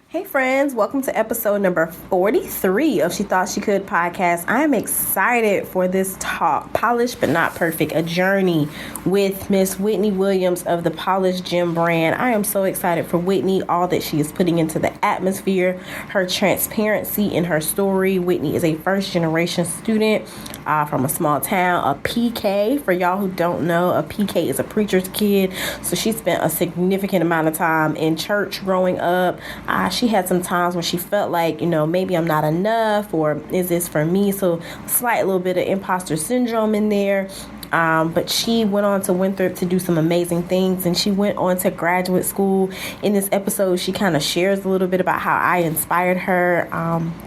Hey friends, welcome to episode number 43 of She Thought She Could podcast. I am excited for this talk, Polished but Not Perfect, a journey with Miss Whitney Williams of the Polished Gym brand. I am so excited for Whitney, all that she is putting into the atmosphere, her transparency in her story. Whitney is a first generation student from a small town, a PK. For y'all who don't know, a PK is a preacher's kid. So she spent a significant amount of time in church growing up. She had some times when she felt like, maybe I'm not enough, or is this for me? So slight little bit of imposter syndrome in there. But she went on to Winthrop to do some amazing things, and she went on to graduate school. In this episode, she kind of shares a little bit about how I inspired her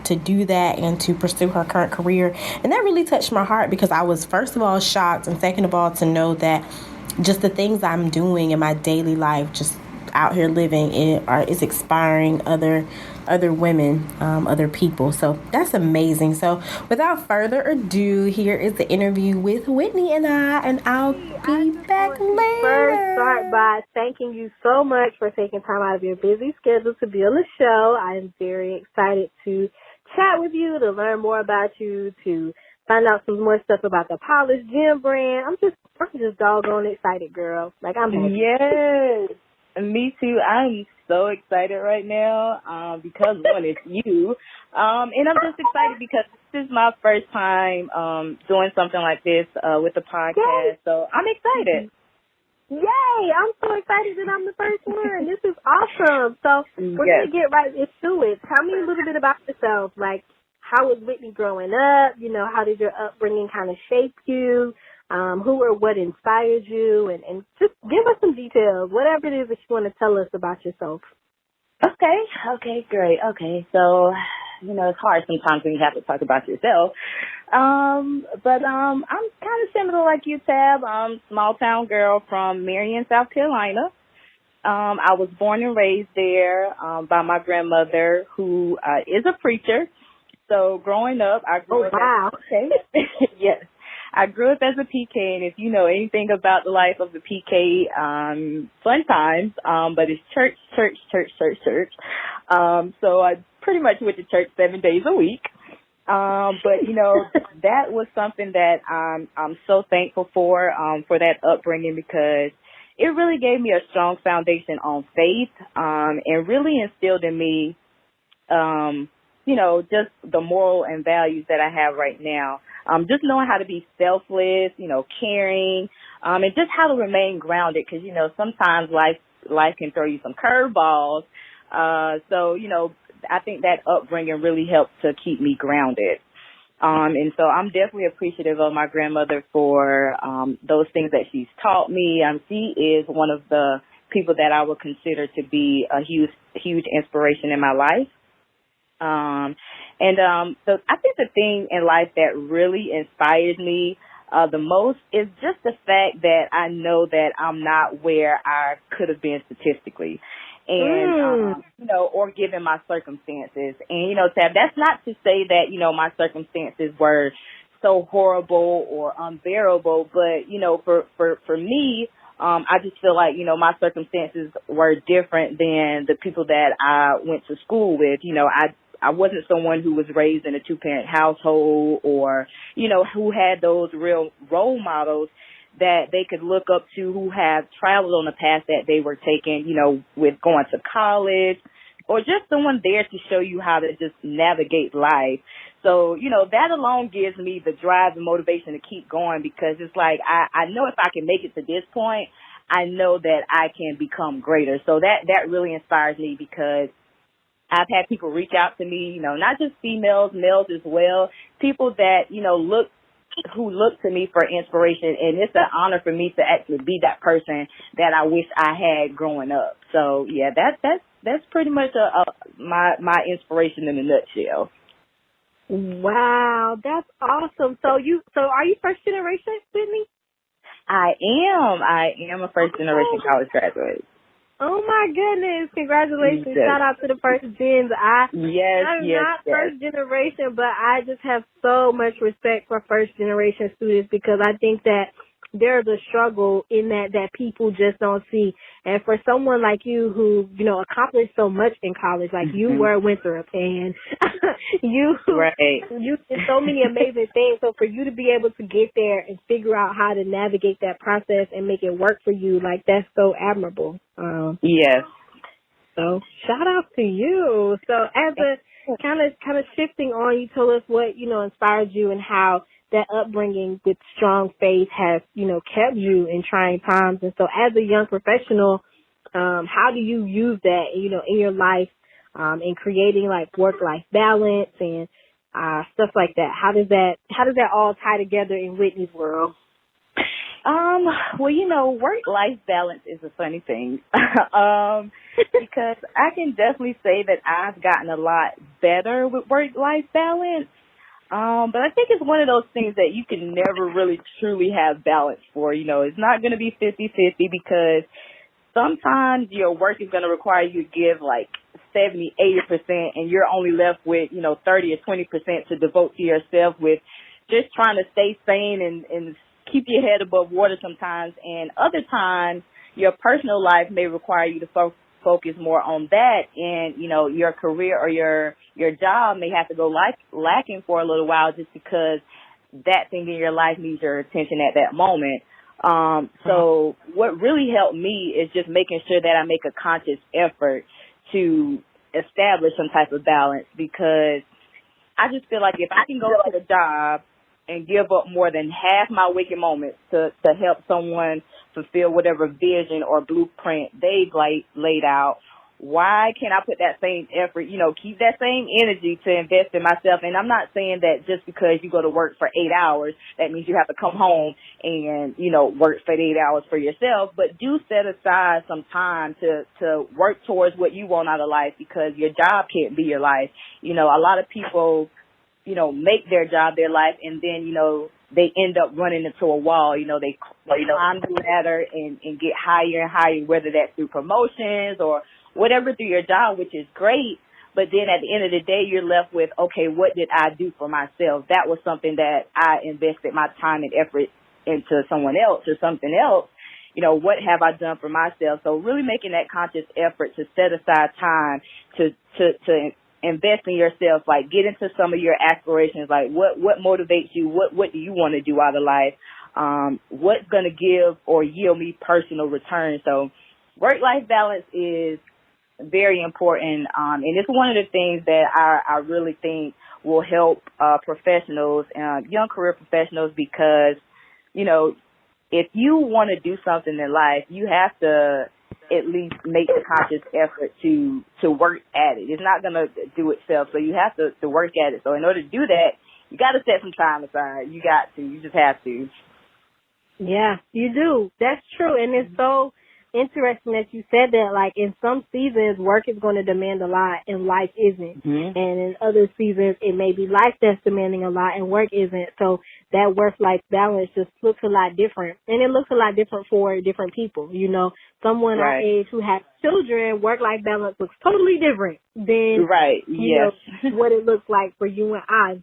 to do that and to pursue her current career. And that really touched my heart because I was, first of all, shocked, and second of all, to know that just the things I'm doing in my daily life, just out here living, is inspiring other women, other people. So that's amazing. So without further ado, here is the interview with Whitney and I'll be back later. First, start by thanking you so much for taking time out of your busy schedule to be on the show. I am very excited to chat with you, to learn more about you, to find out some more stuff about the Polished Gym brand. I'm just doggone excited, girl. Like, I'm happy. Yes. Me too. I'm so excited right now because, one, it's you. And I'm just excited because this is my first time doing something like this with the podcast. Yay. So I'm excited. Yay! I'm so excited that I'm the first one. This is awesome. So we're going to get right into it. Tell me a little bit about yourself. Like, how was Whitney growing up? How did your upbringing kind of shape you? Who or what inspired you, and just give us some details, whatever it is that you want to tell us about yourself. Okay, great. Okay, so, it's hard sometimes when you have to talk about yourself. But I'm kind of similar like you, Tab. Small town girl from Marion, South Carolina. I was born and raised there by my grandmother, who is a preacher. So growing up, I grew up wow. Yes. I grew up as a PK, and if you know anything about the life of the PK, fun times, but it's church. So I pretty much went to church 7 days a week. But that was something that I'm so thankful for that upbringing, because it really gave me a strong foundation on faith, and really instilled in me, just the moral and values that I have right now. Just knowing how to be selfless, caring, and just how to remain grounded, because, sometimes life can throw you some curveballs. So, I think that upbringing really helped to keep me grounded. And so I'm definitely appreciative of my grandmother for those things that she's taught me. She is one of the people that I would consider to be a huge inspiration in my life. So I think the thing in life that really inspires me the most is just the fact that I know that I'm not where I could have been statistically, and or given my circumstances. And Tab, that's not to say that my circumstances were so horrible or unbearable, but for me, I just feel like my circumstances were different than the people that I went to school with. I wasn't someone who was raised in a two-parent household, or, who had those real role models that they could look up to, who have traveled on the path that they were taking, with going to college, or just someone there to show you how to just navigate life. So, that alone gives me the drive and motivation to keep going, because it's like, I know if I can make it to this point, I know that I can become greater. So that really inspires me, because I've had people reach out to me, not just females, males as well, people that, who look to me for inspiration. And it's an honor for me to actually be that person that I wish I had growing up. So yeah, that's pretty much my inspiration in a nutshell. Wow, that's awesome. So are you first generation, Whitney? I am a first generation college graduate. Oh my goodness! Congratulations! Yes. Shout out to the first gens. I'm not yes. first generation, but I just have so much respect for first generation students, because I think that there's a struggle in that people just don't see. And for someone like you who, you know, accomplished so much in college, like you were Winthrop and you did so many amazing things. So for you to be able to get there and figure out how to navigate that process and make it work for you, like that's so admirable. Yes. So shout out to you. So as a kind of shifting on, you told us what, you know, inspired you and how that upbringing with strong faith has, you know, kept you in trying times. And so as a young professional, how do you use that, you know, in your life, in creating like work-life balance and, stuff like that? How does that all tie together in Whitney's world? Well, you know, work-life balance is a funny thing. Because I can definitely say that I've gotten a lot better with work-life balance. But I think it's one of those things that you can never really truly have balance for. You know, it's not going to be 50-50 because sometimes your work is going to require you to give like 70, 80%, and you're only left with, you know, 30 or 20% to devote to yourself with just trying to stay sane and keep your head above water sometimes. And other times, your personal life may require you to focus more on that, and, you know, your career or your job may have to go lacking for a little while just because that thing in your life needs your attention at that moment. So what really helped me is just making sure that I make a conscious effort to establish some type of balance, because I just feel like if I can go to the job and give up more than half my waking moments to help someone fulfill whatever vision or blueprint they've laid out, why can't I put that same effort, you know, keep that same energy to invest in myself? And I'm not saying that just because you go to work for 8 hours, that means you have to come home and, you know, work for 8 hours for yourself, but do set aside some time to work towards what you want out of life, because your job can't be your life. You know, a lot of people, you know, make their job their life, and then, you know, they end up running into a wall. You know, they climb the ladder and get higher and higher, whether that's through promotions or whatever through your job, which is great. But then at the end of the day, you're left with, okay, what did I do for myself? That was something that I invested my time and effort into someone else or something else. You know, what have I done for myself? So really making that conscious effort to set aside time to invest in yourself, like get into some of your aspirations, like what motivates you, what do you want to do out of life, what's going to give or yield me personal return. So work-life balance is very important, and it's one of the things that I really think will help professionals, young career professionals, because, you know, if you want to do something in life, you have to at least make a conscious effort to work at it. It's not going to do itself, so you have to work at it. So in order to do that, you got to set some time aside. You got to. You just have to. Yeah, you do. That's true, and it's so interesting that you said that. Like, in some seasons, work is going to demand a lot and life isn't. And in other seasons, it may be life that's demanding a lot and work isn't. So that work-life balance just looks a lot different. And it looks a lot different for different people. You know, someone our age who has children, work-life balance looks totally different than you know, what it looks like for you and I.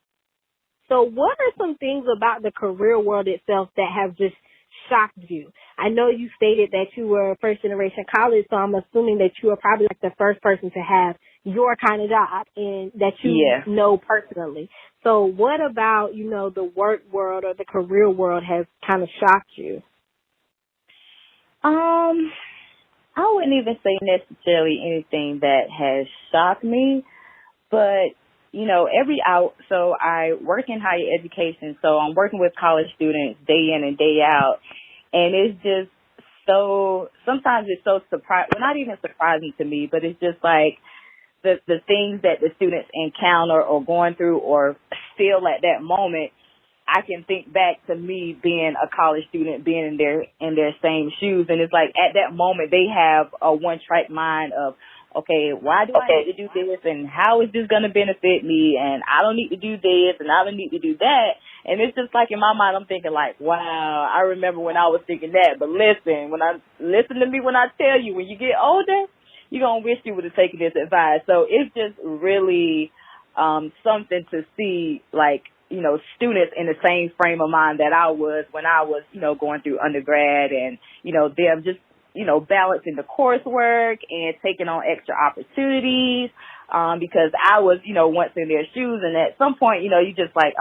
So what are some things about the career world itself that have just shocked you? I know you stated that you were first generation college, so I'm assuming that you are probably like the first person to have your kind of job and that you know personally. So what about, you know, the work world or the career world has kind of shocked you? I wouldn't even say necessarily anything that has shocked me, but you know, so I work in higher education, so I'm working with college students day in and day out, and it's just so, sometimes it's so not even surprising to me, but it's just like the things that the students encounter or going through or feel at that moment. I can think back to me being a college student, being in their same shoes, and it's like at that moment they have a one-track mind of, okay, why do I need to do this, and how is this going to benefit me, and I don't need to do this, and I don't need to do that. And it's just like in my mind, I'm thinking like, wow, I remember when I was thinking that. But listen to me when I tell you, when you get older, you're going to wish you would have taken this advice. So it's just really something to see, like, students in the same frame of mind that I was when I was, going through undergrad, and, them just, balancing the coursework and taking on extra opportunities, because I was, once in their shoes, and at some point, you just like,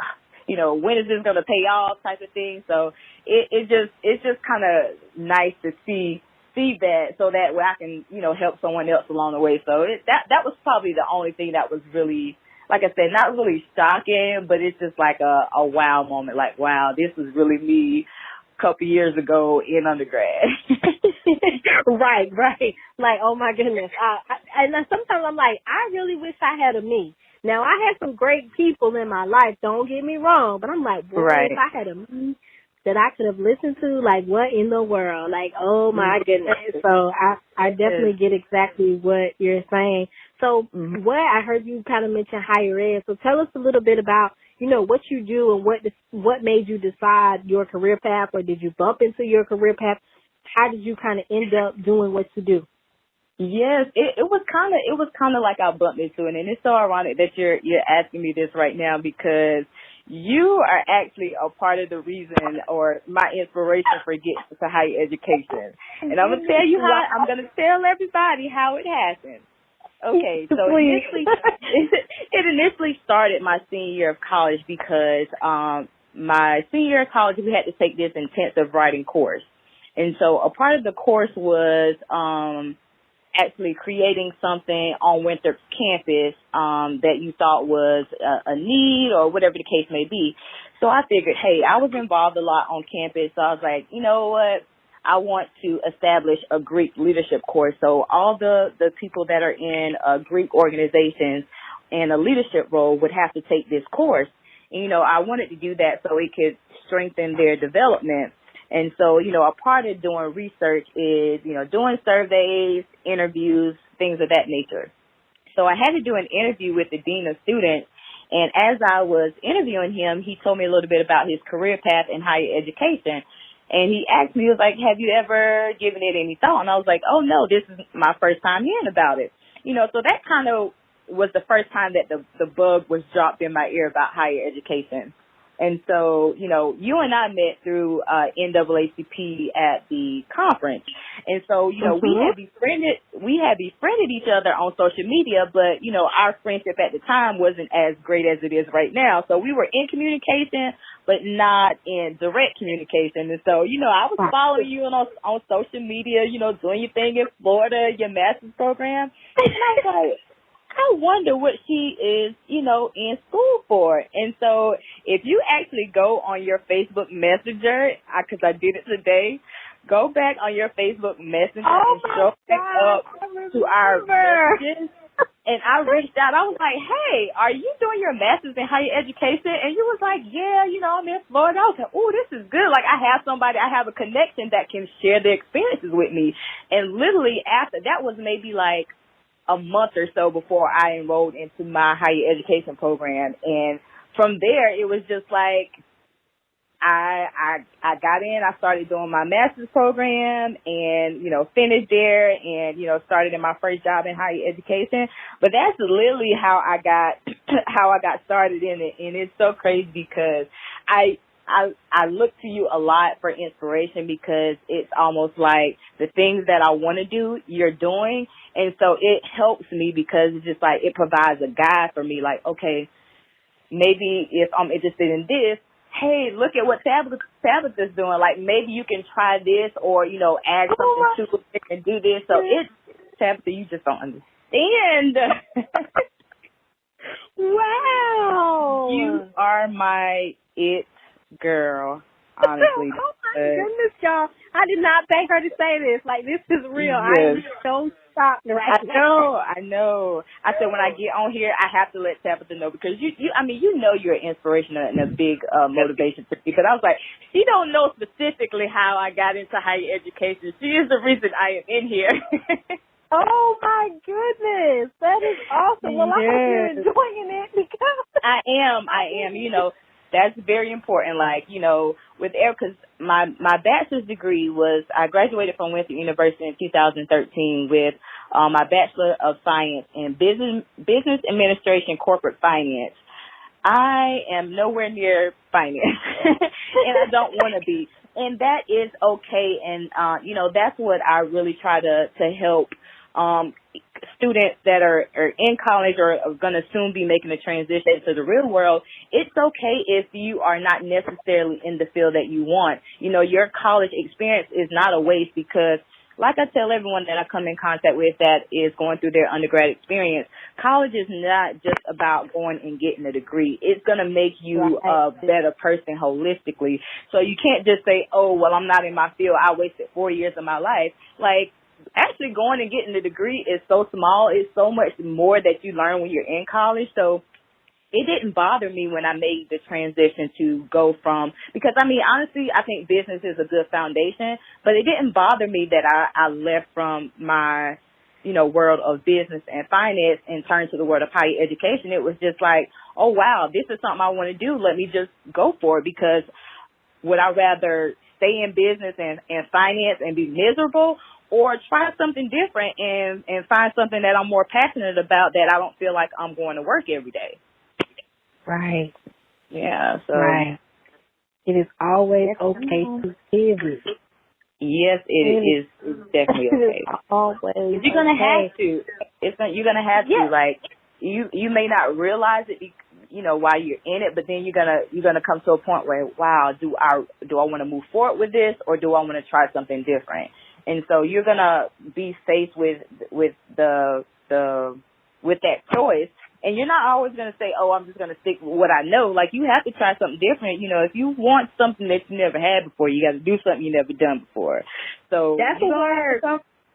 when is this going to pay off type of thing. So it's just kind of nice to see that, so that way I can, help someone else along the way. So that was probably the only thing that was really, like I said, not really shocking, but it's just like a wow moment. Like, wow, this was really me a couple years ago in undergrad. Right. Like, oh my goodness. And sometimes I'm like, I really wish I had a me. Now, I had some great people in my life, don't get me wrong, but I'm like, boy, Right. if I had a me that I could have listened to, like, what in the world? Like, oh my goodness. So I definitely get exactly what you're saying. So what I heard you kind of mention higher ed. So tell us a little bit about, what you do and what made you decide your career path, or did you bump into your career path? How did you kind of end up doing what you do? Yes, it was kind of like I bumped into it, and it's so ironic that you're asking me this right now, because you are actually a part of the reason, or my inspiration for getting to higher education. And I'm gonna tell everybody how it happened. Okay, so it initially started my senior year of college, because my senior year of college we had to take this intensive writing course, and so a part of the course was actually creating something on Winthrop's campus that you thought was a need, or whatever the case may be. So I figured, hey, I was involved a lot on campus, so I was like, you know what, I want to establish a Greek leadership course. So all the people that are in Greek organizations and a leadership role would have to take this course. And, I wanted to do that so it could strengthen their development. And so, a part of doing research is, doing surveys, interviews, things of that nature. So I had to do an interview with the dean of students. And as I was interviewing him, he told me a little bit about his career path in higher education. And he asked me, he was like, have you ever given it any thought? And I was like, oh, no, this is my first time hearing about it. So that kind of was the first time that the bug was dropped in my ear about higher education. And so, you and I met through NAACP at the conference. And so, we had befriended each other on social media, but, our friendship at the time wasn't as great as it is right now. So we were in communication, but not in direct communication. And so, I was following you on social media, doing your thing in Florida, your master's program. And I was like, I wonder what she is, in school for. And so if you actually go on your Facebook Messenger, because I did it today, go back on your Facebook Messenger and show up to our messages. And I reached out. I was like, hey, are you doing your master's in higher education? And you was like, yeah, I'm in Florida. I was like, oh, this is good. Like, I have a connection that can share their experiences with me. And literally after that was maybe like a month or so before I enrolled into my higher education program. And from there, it was just like, I got in, I started doing my master's program and, finished there and, started in my first job in higher education. But that's literally how I got started in it. And it's so crazy because I look to you a lot for inspiration, because it's almost like the things that I want to do, you're doing. And so it helps me, because it's just like, it provides a guide for me. Like, okay, maybe if I'm interested in this, hey, look at what Tabitha's doing. Like, maybe you can try this, or, add something to it and do this. So Tabitha, you just don't understand. Wow. You are my it girl, honestly. Oh my goodness, y'all. I did not think her to say this. Like, this is real. Yes. I'm so shocked right now. I know. I said when I get on here, I have to let Tabitha know, because you're an inspiration and a big motivation to me. Because I was like, she don't know specifically how I got into higher education. She is the reason I am in here. Oh my goodness, that is awesome. Well, I hope you're enjoying it, because I am. That's very important. Like, because my bachelor's degree I graduated from Winthrop University in 2013 with my Bachelor of Science in Business Administration, Corporate Finance. I am nowhere near finance and I don't want to be. And that is okay. And, that's what I really try to help, students that are in college or are going to soon be making a transition to the real world. It's okay if you are not necessarily in the field that you want. Your college experience is not a waste because, like I tell everyone that I come in contact with that is going through their undergrad experience, college is not just about going and getting a degree. It's going to make you a better person holistically. So you can't just say, oh, well, I'm not in my field. I wasted 4 years of my life. Like, actually going and getting a degree is so small. It's so much more that you learn when you're in college. So it didn't bother me when I made the transition to go from, because honestly, I think business is a good foundation, but it didn't bother me that I left from my, world of business and finance and turned to the world of higher education. It was just like, oh wow, this is something I want to do. Let me just go for it, because would I rather stay in business and finance and be miserable, or try something different and find something that I'm more passionate about that I don't feel like I'm going to work every day. Right. Yeah, so. Right. It is always okay to pivot. Yes, it is definitely okay. It is always you're going to have to. You're going to have to. Like, you may not realize it, while you're in it, but then you're going to come to a point where, wow, do I want to move forward with this, or do I want to try something different? And so you're going to be faced with that choice. And you're not always going to say, oh, I'm just going to stick with what I know. Like, you have to try something different. If you want something that you never had before, you got to do something you never done before. So that's a word.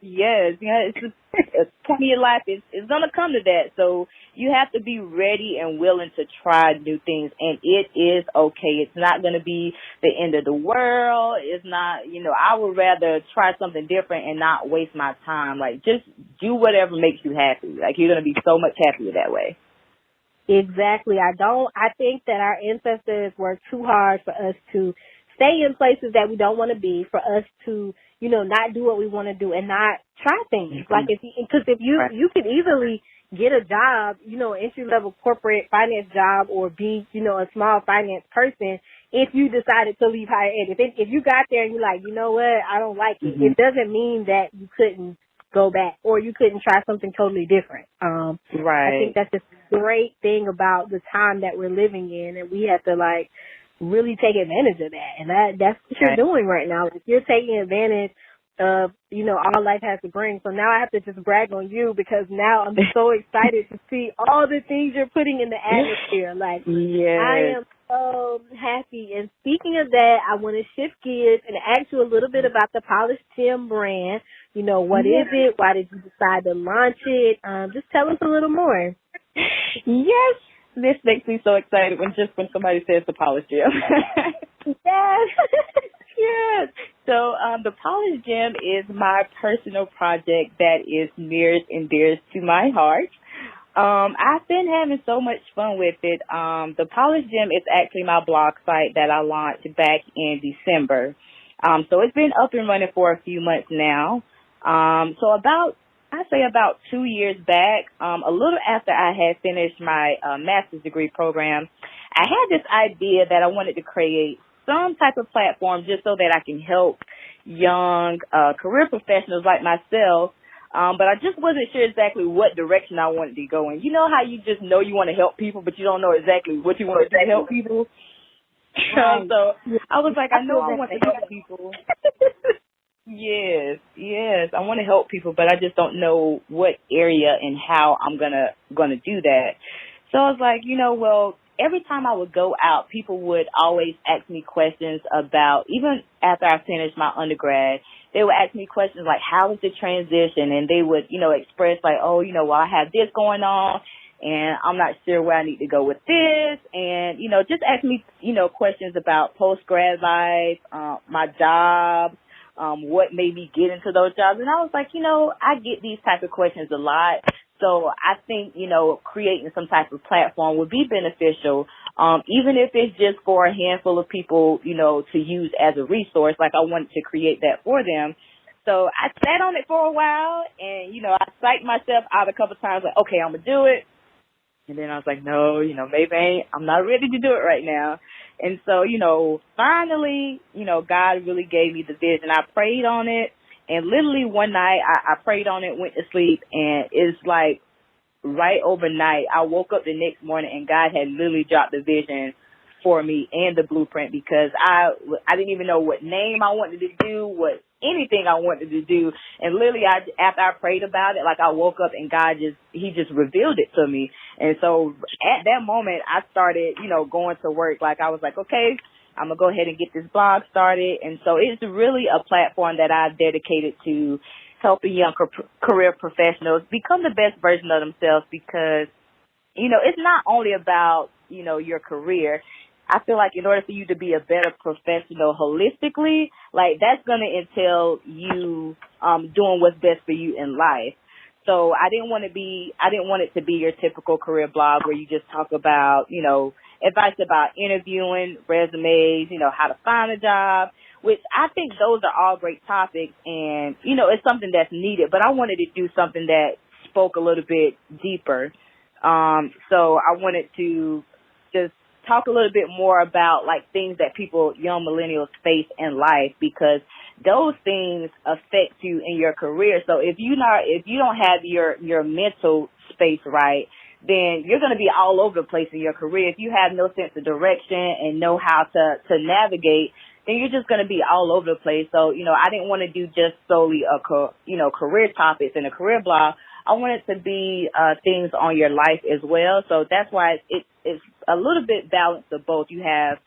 Yes, it's a point of your life. It's going to come to that. So you have to be ready and willing to try new things. And it is okay. It's not going to be the end of the world. It's not, I would rather try something different and not waste my time. Like, just do whatever makes you happy. Like, you're going to be so much happier that way. Exactly. I think that our ancestors worked too hard for us to stay in places that we don't want to be, for us to, not do what we want to do and not try things. Mm-hmm. Like, because if you could easily get a job, entry-level corporate finance job, or be, a small finance person, if you decided to leave higher ed. If you got there and you're like, you know what, I don't like it, it doesn't mean that you couldn't go back or you couldn't try something totally different. Right. I think that's a great thing about the time that we're living in, and we have to, really take advantage of that. And that's what you're doing right now. If you're taking advantage of, all life has to bring. So now I have to just brag on you, because now I'm so excited to see all the things you're putting in the atmosphere. Like, yes. I am so happy. And speaking of that, I want to shift gears and ask you a little bit about the Polished Gem brand. What is it? Why did you decide to launch it? Just tell us a little more. Yes. This makes me so excited when somebody says the Polished Gem. Yes. Yes. So the Polished Gem is my personal project that is nearest and dearest to my heart. I've been having so much fun with it. The Polished Gem is actually my blog site that I launched back in December. So it's been up and running for a few months now. So about 2 years back, a little after I had finished my master's degree program, I had this idea that I wanted to create some type of platform just so that I can help young career professionals like myself. But I just wasn't sure exactly what direction I wanted to go in. You know how you just know you want to help people, but you don't know exactly what you want to do to help people? Right. So I was like, I know I want to help people. Yes, I want to help people, but I just don't know what area and how I'm gonna do that. So I was like, well, every time I would go out, people would always ask me questions about, even after I finished my undergrad, they would ask me questions like, how was the transition? And they would, express like, oh, well, I have this going on, and I'm not sure where I need to go with this. And, just ask me, questions about post-grad life, my job, what made me get into those jobs. And I was like, I get these type of questions a lot. So I think, creating some type of platform would be beneficial, even if it's just for a handful of people, to use as a resource. Like, I wanted to create that for them. So I sat on it for a while, and, I psyched myself out a couple of times, like, okay, I'm going to do it. And then I was like, no, maybe I'm not ready to do it right now. And so, finally, God really gave me the vision. I prayed on it. And literally one night I prayed on it, went to sleep, and it's like right overnight, I woke up the next morning and God had literally dropped the vision for me and the blueprint, because I didn't even know what name I wanted to do, what anything I wanted to do. And literally after I prayed about it, like I woke up and he just revealed it to me. And so at that moment I started, going to work. Like I was like, okay, I'm going to go ahead and get this blog started. And so it's really a platform that I've dedicated to helping young career professionals become the best version of themselves, because, it's not only about, your career. I feel like in order for you to be a better professional holistically, like that's going to entail you doing what's best for you in life. So I didn't want it to be your typical career blog where you just talk about, advice about interviewing, resumes, how to find a job, which I think those are all great topics, and, it's something that's needed. But I wanted to do something that spoke a little bit deeper. So I wanted to just talk a little bit more about like things that young millennials face in life, because those things affect you in your career. So if you don't have your mental space right, then you're going to be all over the place in your career. If you have no sense of direction and know how to navigate, then you're just going to be all over the place. So, I didn't want to do just solely career topics in a career blog. I want it to be things on your life as well. So that's why it's a little bit balanced of both. You have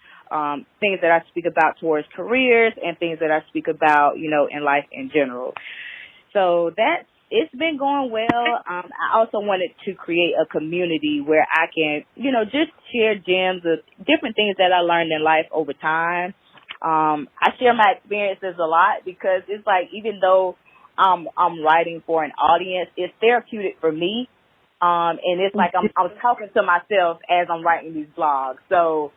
things that I speak about towards careers and things that I speak about, in life in general. So it's been going well. I also wanted to create a community where I can, just share gems of different things that I learned in life over time. I share my experiences a lot, because it's like, even though I'm writing for an audience, it's therapeutic for me. And it's like I'm talking to myself as I'm writing these blogs. So,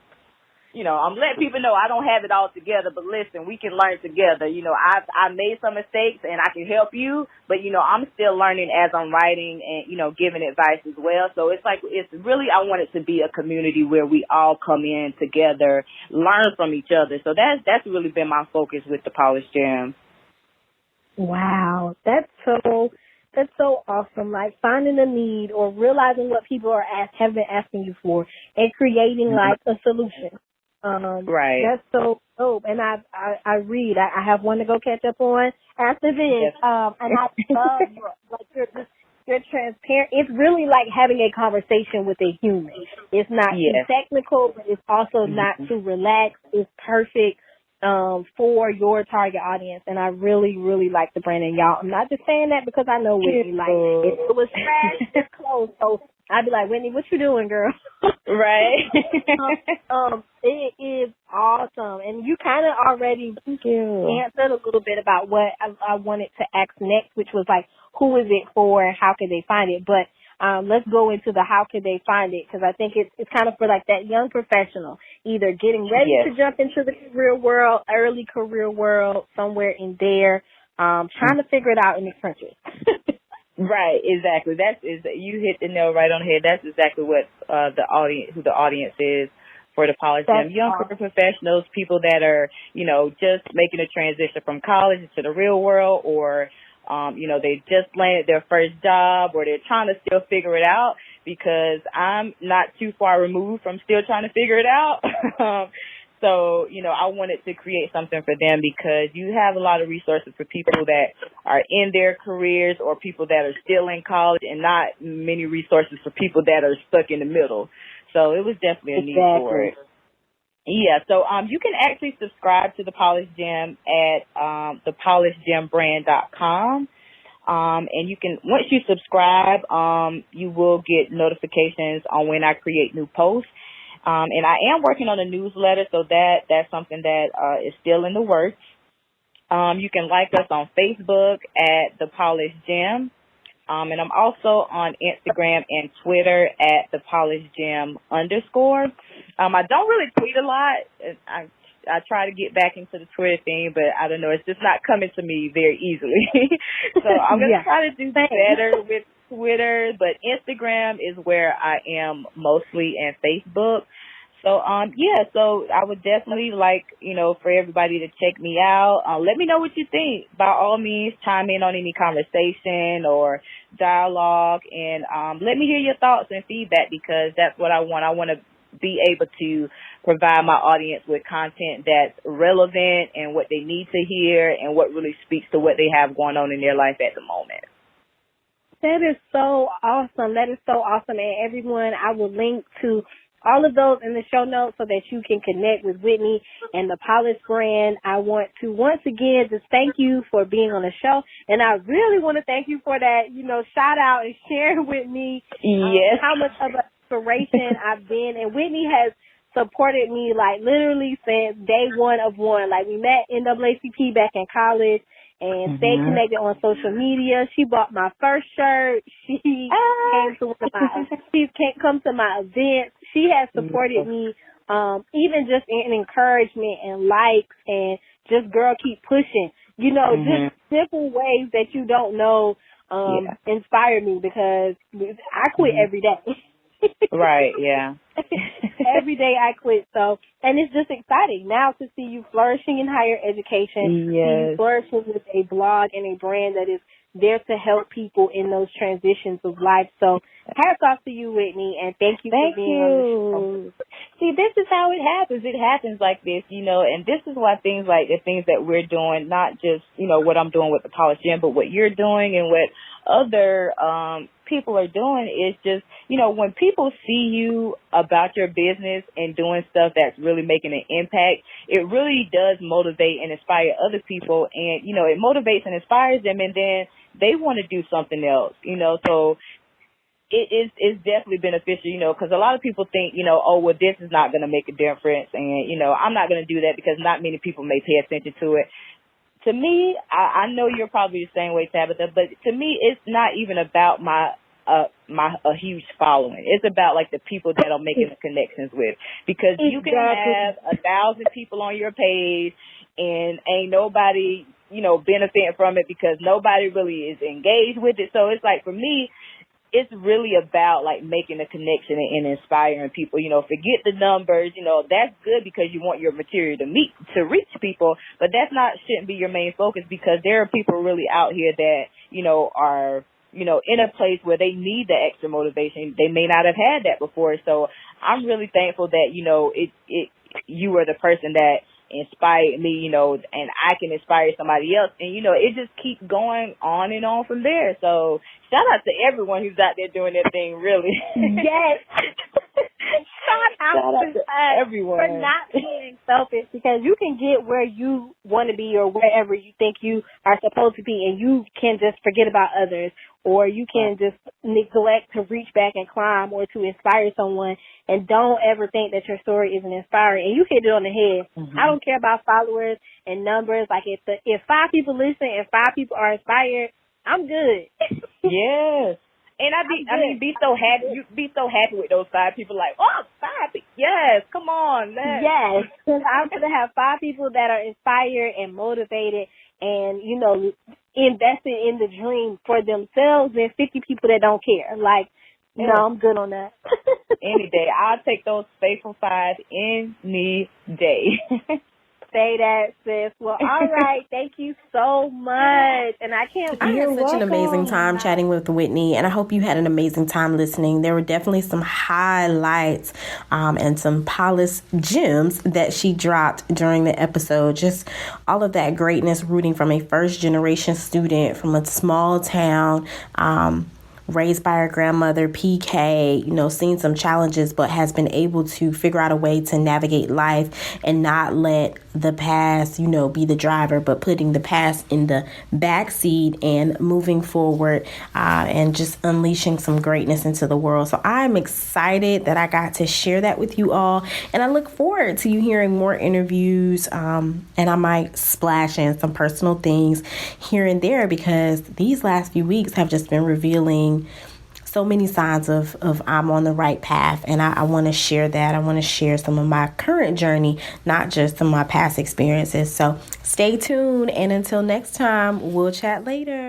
I'm letting people know I don't have it all together, but listen, we can learn together. I made some mistakes and I can help you, but, I'm still learning as I'm writing and, giving advice as well. So it's like, I want it to be a community where we all come in together, learn from each other. So that's really been my focus with the Polished Gem. Wow, that's so awesome. Like finding a need or realizing what people have been asking you for and creating like a solution. Right. That's so dope. And I read. I have one to go catch up on after this. Yes. And I love you're transparent. It's really like having a conversation with a human. It's not too technical, but it's also not too relaxed. It's perfect for your target audience. And I really, really like the brand. And y'all, I'm not just saying that because I know Whitney. Like, if it was trash, it's closed. So I'd be like, Whitney, what you doing, girl? Right. It is awesome. And you kind of already answered a little bit about what I wanted to ask next, which was like, who is it for and how can they find it? But let's go into the how can they find it, because I think it's kind of for like that young professional, either getting ready to jump into the career world, early career world, somewhere in there, trying to figure it out in the trenches. Right, exactly. You hit the nail right on the head. That's exactly what who the audience is for the Polished Gem. Young career professionals, people that are, just making a transition from college into the real world, or they just landed their first job, or they're trying to still figure it out, because I'm not too far removed from still trying to figure it out. So, I wanted to create something for them, because you have a lot of resources for people that are in their careers or people that are still in college, and not many resources for people that are stuck in the middle. So it was definitely a need for it. Yeah, so you can actually subscribe to the Polished Gem at thepolishedgembrand.com. And you can, once you subscribe, you will get notifications on when I create new posts. And I am working on a newsletter, so that's something that is still in the works. You can like us on Facebook at The Polished Gem. And I'm also on Instagram and Twitter at The Polished Gem _. I don't really tweet a lot. I try to get back into the Twitter thing, but I don't know. It's just not coming to me very easily. So I'm going to try to do better Twitter, but Instagram is where I am mostly, and Facebook. So, so I would definitely like, for everybody to check me out. Let me know what you think. By all means, chime in on any conversation or dialogue, and let me hear your thoughts and feedback, because that's what I want. I want to be able to provide my audience with content that's relevant and what they need to hear and what really speaks to what they have going on in their life at the moment. That is so awesome. That is so awesome. And everyone, I will link to all of those in the show notes so that you can connect with Whitney and the Polished brand. I want to once again just thank you for being on the show. And I really want to thank you for that, shout out and sharing with me how much of an inspiration I've been. And Whitney has supported me like literally since day one of one. Like we met NAACP back in college and stayed connected on social media. She bought my first shirt. She came to come to my events. She has supported me, even just in encouragement and likes and just girl keep pushing. Just simple ways that you don't know inspire me, because I quit every day. Right, yeah. Every day I quit. So, and it's just exciting now to see you flourishing in higher education, see you flourishing with a blog and a brand that is there to help people in those transitions of life. So, hats off to you, Whitney, and thank you for being on the show. See, this is how it happens. It happens like this, and this is why things like the things that we're doing, not just, what I'm doing with the Polished Gym, but what you're doing and what other people are doing is just, when people see you about your business and doing stuff that's really making an impact, it really does motivate and inspire other people, and, it motivates and inspires them, and then they want to do something else, so it's definitely beneficial, because a lot of people think, this is not going to make a difference, and, I'm not going to do that because not many people may pay attention to it. To me, I know you're probably the same way, Tabitha, but to me, it's not even about a huge following. It's about like the people that I'm making the connections with, because you can have 1,000 people on your page and ain't nobody, benefiting from it because nobody really is engaged with it. So it's like, for me, it's really about like making a connection and inspiring people. Forget the numbers. That's good because you want your material to reach people, but shouldn't be your main focus, because there are people really out here that, are, in a place where they need the extra motivation. They may not have had that before. So I'm really thankful that, you were the person that inspired me, and I can inspire somebody else. And, it just keeps going on and on from there. So shout out to everyone who's out there doing their thing, really. Yes. Shout out to everyone for not being selfish, because you can get where you want to be or wherever you think you are supposed to be, and you can just forget about others, or you can just neglect to reach back and climb or to inspire someone, and don't ever think that your story isn't inspiring. And you hit it on the head. I don't care about followers and numbers. Like if 5 people listen and 5 people are inspired, I'm good. Yes. And be so happy. You'd be so happy with those 5 people. Like, 5 people. Yes, come on. Yes, because I'm going to have 5 people that are inspired and motivated and, invested in the dream for themselves, and 50 people that don't care. Like, no, I'm good on that. Any day. I'll take those faithful 5 any day. Say that, sis. Well, all right. Thank you so much. And I had such an amazing time chatting with Whitney, and I hope you had an amazing time listening. There were definitely some highlights and some polished gems that she dropped during the episode. Just all of that greatness, rooting from a first-generation student from a small town, raised by her grandmother, PK, seen some challenges, but has been able to figure out a way to navigate life and not let the past, be the driver, but putting the past in the backseat and moving forward and just unleashing some greatness into the world. So I'm excited that I got to share that with you all. And I look forward to you hearing more interviews. And I might splash in some personal things here and there, because these last few weeks have just been revealing so many signs of I'm on the right path, and I want to share that. I want to share some of my current journey, not just some of my past experiences. So stay tuned, and until next time, we'll chat later.